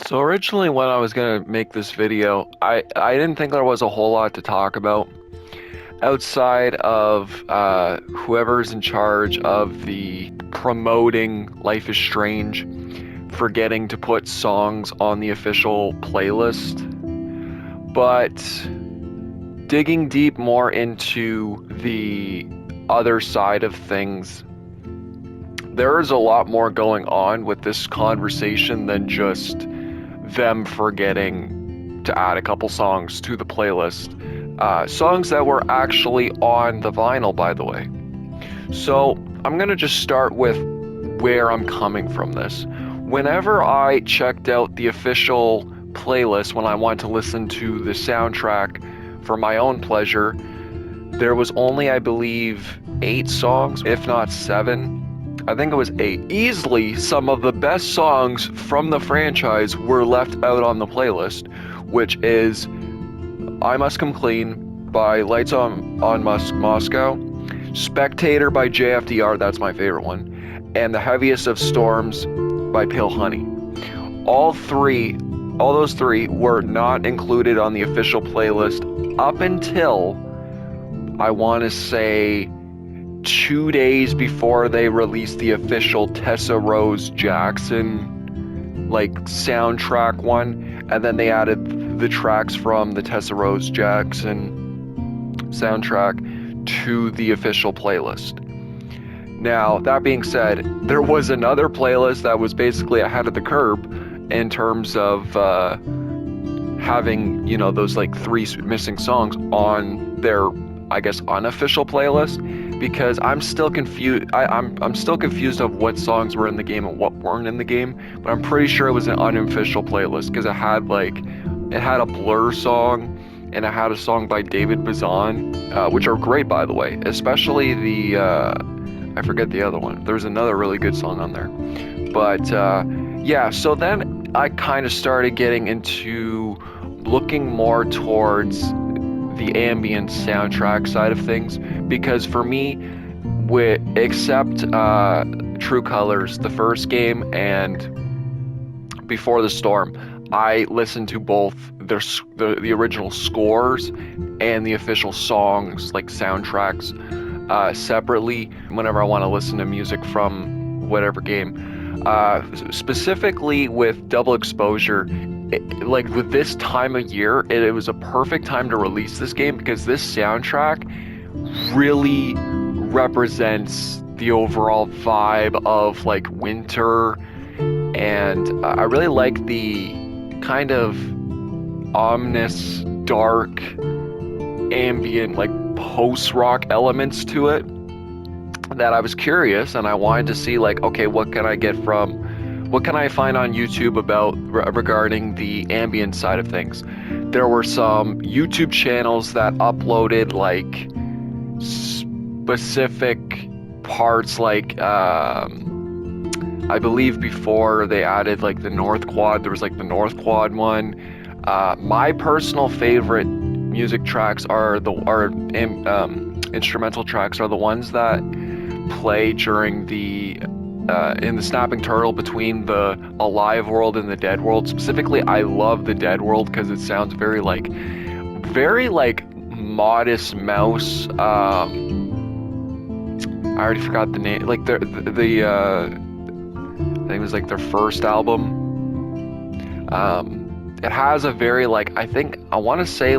So originally when I was gonna make this video, I didn't think there was a whole lot to talk about outside of whoever's in charge of the promoting Life is Strange forgetting to put songs on the official playlist. But digging deep more into the other side of things, there is a lot more going on with this conversation than just them forgetting to add a couple songs to the playlist. Songs that were actually on the vinyl, by the way. So I'm going to just start with where I'm coming from this. Whenever I checked out the official playlist when I wanted to listen to the soundtrack for my own pleasure, there was only, I believe, 8 songs, if not 7. I think it was 8. Easily, some of the best songs from the franchise were left out on the playlist, which is I Must Come Clean by Lights on Moscow, Spectator by JFDR, that's my favorite one, and The Heaviest of Storms by Pale Honey. All those three were not included on the official playlist up until, I want to say, 2 days before they released the official Tessa Rose Jackson soundtrack one, and then they added the tracks from the Tessa Rose Jackson soundtrack to the official playlist. Now, that being said, there was another playlist that was basically ahead of the curve in terms of having, those 3 missing songs on their, I guess, unofficial playlist, because I'm still confused. I'm still confused of what songs were in the game and what weren't in the game, but I'm pretty sure it was an unofficial playlist because it had a Blur song and it had a song by David Bazan, which are great, by the way, especially the I forget the other one. There's another really good song on there, but yeah. So then I kind of started getting into looking more towards the ambient soundtrack side of things, because for me, except True Colors, the first game, and Before the Storm, I listened to both the original scores and the official songs, soundtracks, separately whenever I want to listen to music from whatever game. Specifically with Double Exposure, with this time of year, it was a perfect time to release this game because this soundtrack really represents the overall vibe of winter, and I really like the kind of ominous, dark, ambient, post-rock elements to it that I was curious, and I wanted to see okay, what can I find on YouTube about regarding the ambient side of things. There were some YouTube channels that uploaded specific parts, I believe before they added the North Quad, there was the North Quad one. My personal favorite music tracks instrumental tracks are the ones that play during in the snapping turtle between the alive world and the dead world. Specifically, I love the dead world because it sounds very Modest Mouse. I already forgot the name. I think it was their first album. It has a very I want to say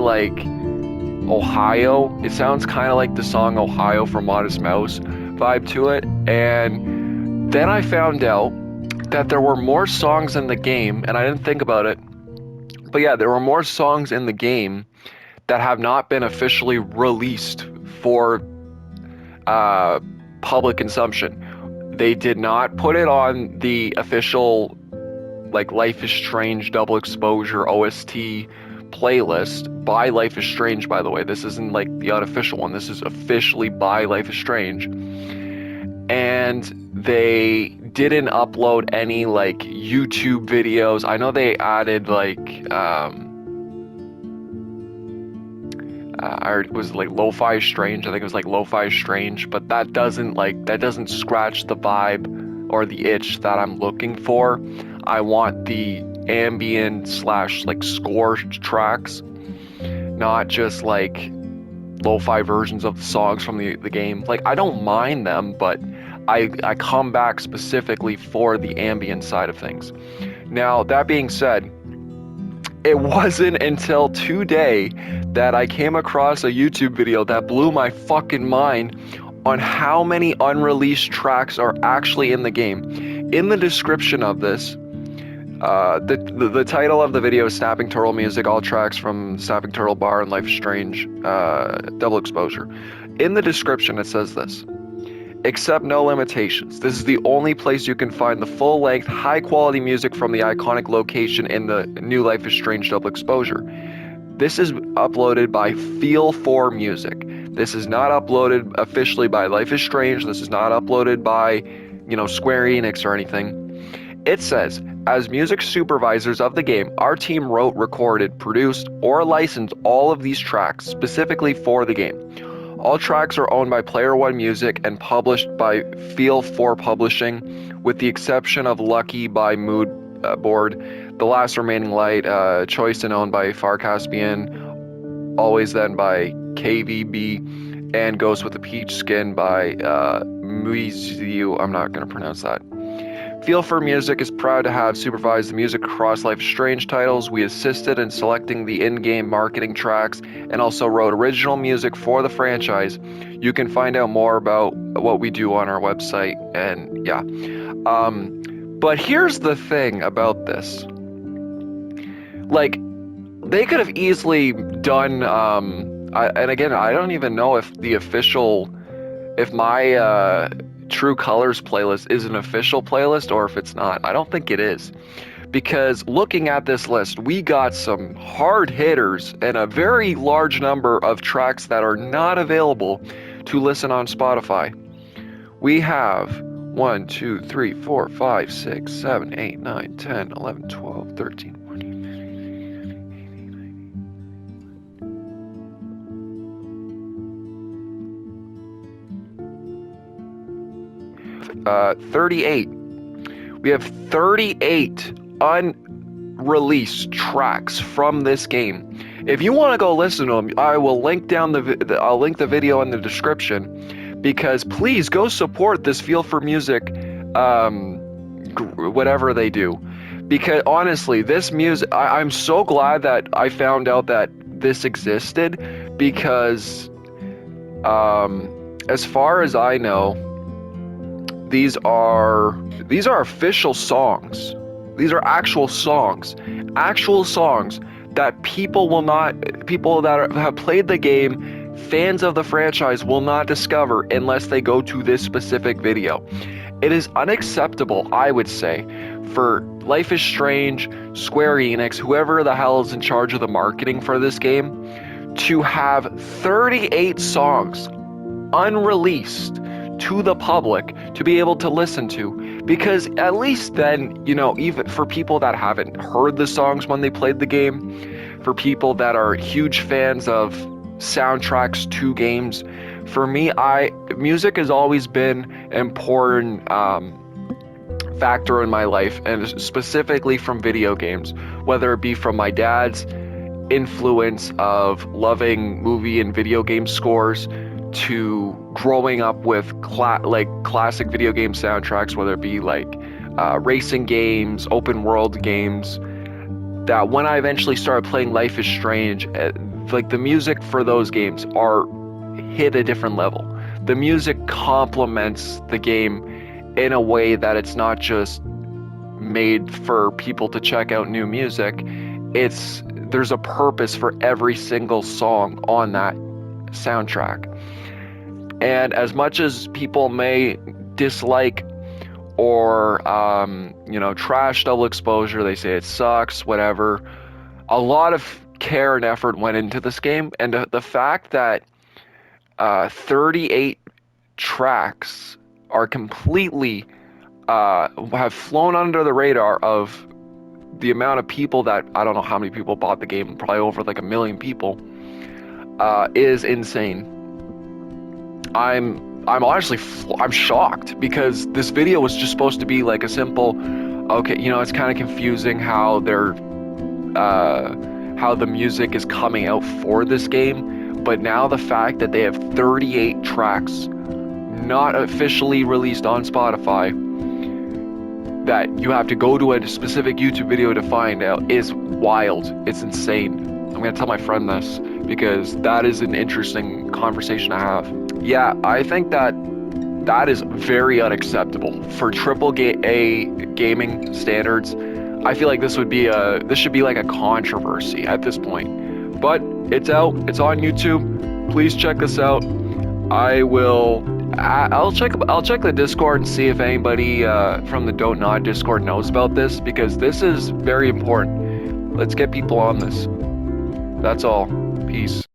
Ohio. It sounds kind of like the song Ohio from Modest Mouse vibe to it. And then I found out that there were more songs in the game, and I didn't think about it, but yeah, there were more songs in the game that have not been officially released for public consumption. They did not put it on the official Life is Strange Double Exposure OST playlist by Life is Strange, by the way. This isn't the unofficial one. This is officially by Life is Strange. And they didn't upload any YouTube videos. I know they added was Lo-Fi Strange. I think it was Lo-Fi Strange, but that doesn't scratch the vibe or the itch that I'm looking for. I want the ambient slash like score tracks, not just like lo-fi versions of the songs from the game. Like, I don't mind them, but I come back specifically for the ambient side of things. Now, that being said, it wasn't until today that I came across a YouTube video that blew my fucking mind on how many unreleased tracks are actually in the game. In the description of this, the title of the video is Snapping Turtle Music, all tracks from Snapping Turtle Bar and Life is Strange, Double Exposure. In the description it says this: accept no limitations. This is the only place you can find the full-length, high-quality music from the iconic location in the new Life is Strange Double Exposure. This is uploaded by Feel4 Music. This is not uploaded officially by Life is Strange. This is not uploaded by, Square Enix or anything. It says, as music supervisors of the game, our team wrote, recorded, produced, or licensed all of these tracks specifically for the game. All tracks are owned by Player One Music and published by Feel4 Publishing, with the exception of Lucky by Mood Board, The Last Remaining Light, choice and owned by Far Caspian, Always Then by KVB, and Ghost with the Peach Skin by Muizu. I'm not going to pronounce that. Feel4 Music is proud to have supervised the music across Life is Strange titles. We assisted in selecting the in-game marketing tracks and also wrote original music for the franchise. You can find out more about what we do on our website, and yeah. But here's the thing about this. Like, they could have easily done, and again, I don't even know if my True Colors playlist is an official playlist or if it's not. I don't think it is, because looking at this list, we got some hard hitters and a very large number of tracks that are not available to listen on Spotify. We have 1, 2, 3, 4, 5, 6, 7, 8, 9, 10, 11, 12, 13, 38. We have 38 unreleased tracks from this game. If you want to go listen to them, I will link I'll link the video in the description, because please go support this Feel4 Music, whatever they do. Because honestly, this music, I'm so glad that I found out that this existed, because as far as I know, these are official songs. These are actual songs that people that have played the game, fans of the franchise, will not discover unless they go to this specific video. It is unacceptable, I would say, for Life is Strange, Square Enix, whoever the hell is in charge of the marketing for this game, to have 38 songs unreleased to the public to be able to listen to. Because at least then, even for people that haven't heard the songs when they played the game, for people that are huge fans of soundtracks to games, for me, music has always been an important factor in my life, and specifically from video games, whether it be from my dad's influence of loving movie and video game scores, to growing up with classic video game soundtracks, whether it be racing games, open world games, that when I eventually started playing Life is Strange, the music for those games hit a different level. The music complements the game in a way that it's not just made for people to check out new music. There's a purpose for every single song on that soundtrack. And as much as people may dislike or trash Double Exposure, they say it sucks, whatever, a lot of care and effort went into this game, and the fact that 38 tracks are completely have flown under the radar of the amount of people that, I don't know how many people bought the game, probably over 1 million people, is insane. I'm honestly I'm shocked, because this video was just supposed to be a simple Okay, you know, it's kind of confusing how the music is coming out for this game, but now the fact that they have 38 tracks not officially released on Spotify that you have to go to a specific YouTube video to find out is wild. It's insane. I'm gonna tell my friend this because that is an interesting conversation to have. Yeah, I think that is very unacceptable for A gaming standards. I feel like this should be like a controversy at this point. But it's out. It's on YouTube. Please check this out. I'll check the Discord and see if anybody from the Don't Nod Discord knows about this, because this is very important. Let's get people on this. That's all. Peace.